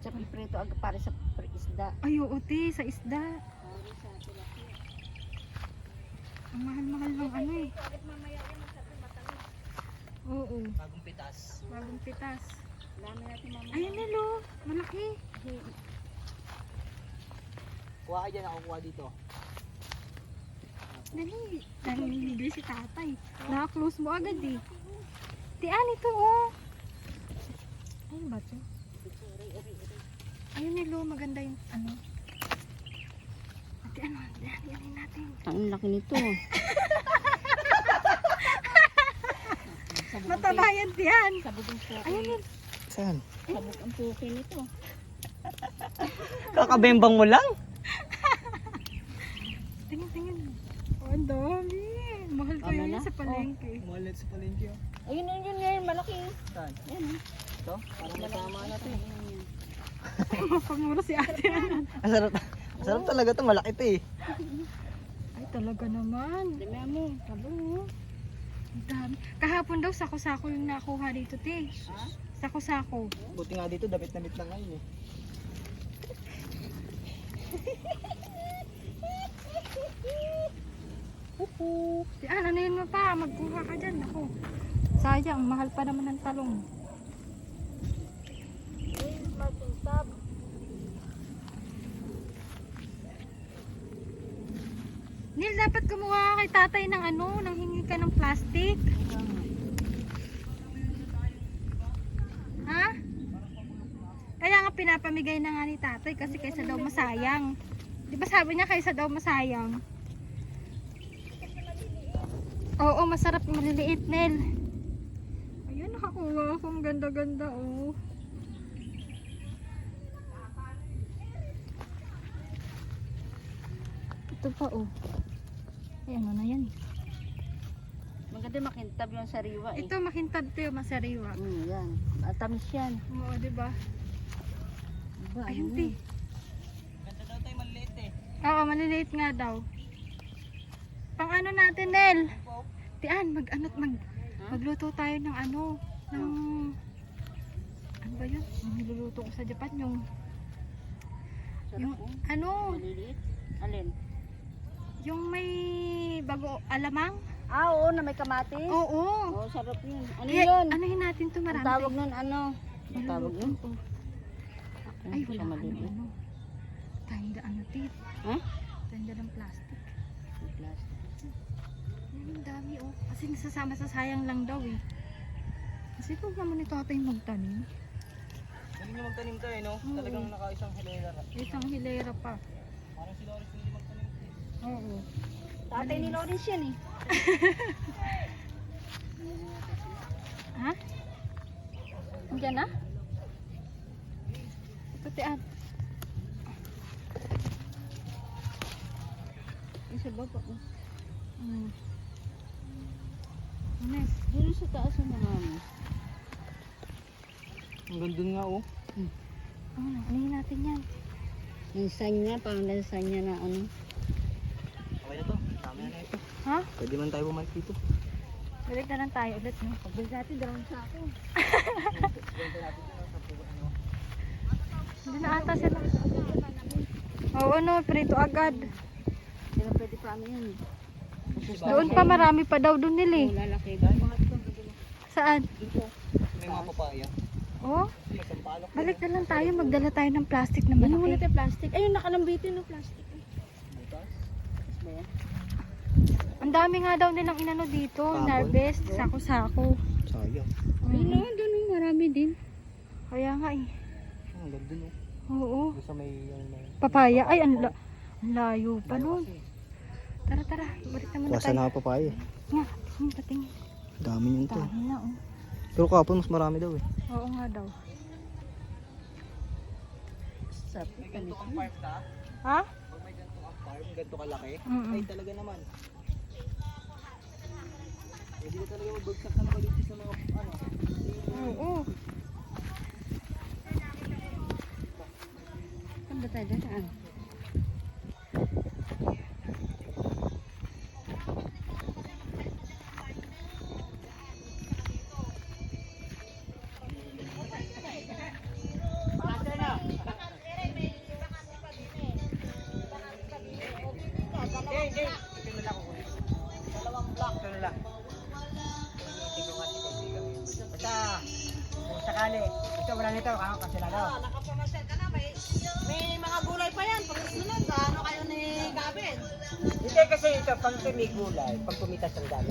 Sa piprito para sa isda. Ay, oo, te, sa isda. Ang mahal-mahal ng ano eh. Oo. Bagong pitas. Bagong pitas. Dami natin mamaya. Ayun nilo, malaki. Kuha ka dyan, ako kuha dito. Dali. Dahil nilibili si tatay. Naka-close mo agad eh. Tian ito oh. Ayun ba ito? Ayun nilo, maganda yung ano. Ate ano, dali natin. Ang laki nito. Mataba yan, Tian. Sabog ang puki. Ayun yun. Saan? Sabog ang puki nito. Kakabembang mo lang? Tingin. Oh, ang dami. Mahal ko Tama yun na? sa palengke. Muhalit sa palengke. Ayun ngayon, malaki. Saan? Ayan. Ito? Parang matama na ito eh. Mapamura si ate. Ang sarap. Ang sarap talaga ito. Malaki ito eh. Ay, talaga naman. Dami mo. Sabog mo. Ang dami. Kahapon daw, sako-sako yung nakuha dito, te. Sako-sako. Buti nga dito, damit lang ngayon eh. Tian, ano yun mo pa? Magkuha ka dyan. Ako. Sayang, mahal pa naman ng talong. Neil, dapat kumuha ka kay tatay ng ano, nang hingi ka ng plastic. Ha? Kaya nga pinapamigay na nga ni tatay kasi kaysa daw masayang. Di ba sabi niya kaysa daw masayang? Oo, masarap maliliit, Nel. Ayun, nakakuha akong ganda-ganda, oh. Ito pa, oh. Ay, ano na yan? Maganda makintab yung sariwa eh. Ito, makintab to yung masariwa. Yan. Matamis yan. Oo, diba? Diba, Ayun, ano te. Ganda daw tayo, maliit eh. Oo, maliliit nga daw. Pang ano natin, Nel? Tian, magluto tayo ng ano, ng... Ano ba yun? Yung niluluto ko sa Japan, yung... Sarap Yung, po. ano, Maliliit. Alin? yung may bago alamang? Ah, oo, na may kamatis. Oo. Oo, sarap yun. Ano Kaya, yun? anuhin natin to Ang marami. tawag nun ano? Ang tawag nun? Ay, wala ka maliliit. ano. Tanda ano, tip. Ha? Tanda ng plastic. Plastic. Ay, ang dami, oh. Kasi nasasama sa sayang lang daw, eh. Kasi kung naman ito atay magtanim. Galing nyo magtanim tayo, no? Talagang naka-isang hilera. Isang hilera pa. Parang si Loris hindi magtanim ito eh. Oo. Tatay ni Loris yan eh. Ha? Diyan na? Ito, tian. Isa ba pa? Ines. Doon sa taas ng mami. Ang ganda nga oh. Anuhin natin yan. Lansanya, parang lansanya na ano. Okay na to. Tama na ito. Ha? Pwede man tayo bumalik dito. Balik na lang tayo ulit, no? Pagbalik natin, dalawang sako. Ganda natin ito sa puno ano. Hindi na ata sila. Oo, no, prito agad. Pero pwede pa ano yan. Doon pa marami pa daw doon nila, eh. Lalaki. Saan? Dito. May mga papaya. Oh, May sampalok. balik na lang tayo. Magdala tayo ng plastic na Ano muna malaki. tayo plastic? Ayun, nakalambitin no plastic. Butas. Tapos ba yan? Ang dami nga daw nilang inano dito. Tapon? Harvest, sako-sako. Sayang. Ayun na, doon marami din. Kaya nga, eh. Ang ganda no. Oo. Doon sa may yung may Papaya. Ay, ang layo pa Layo nun. kasi. Tara, tara. Balik na muna Kuwasan tayo. na papaya. Nga, patingin. Dami yun to. Dami na, oh. Pero kapon mas marami daw eh. Oo nga daw. Sarap. May ganito kang farm ka? Ha? Pag may ganito kang farm, ganito kalaki, Mm-mm. ay talaga naman. Hindi ka talaga magbagsak na nakalitis sa mga ano. Oo. Saan ba tayo dyan? Saan? tanghali. Ito, wala nito. Kasi na daw. Nakapamasyal ka na, may mga gulay pa yan. Pag sunod, ano kayo ni Gavin? Hindi kasi ito, pag may gulay, pag pumitas ang dami.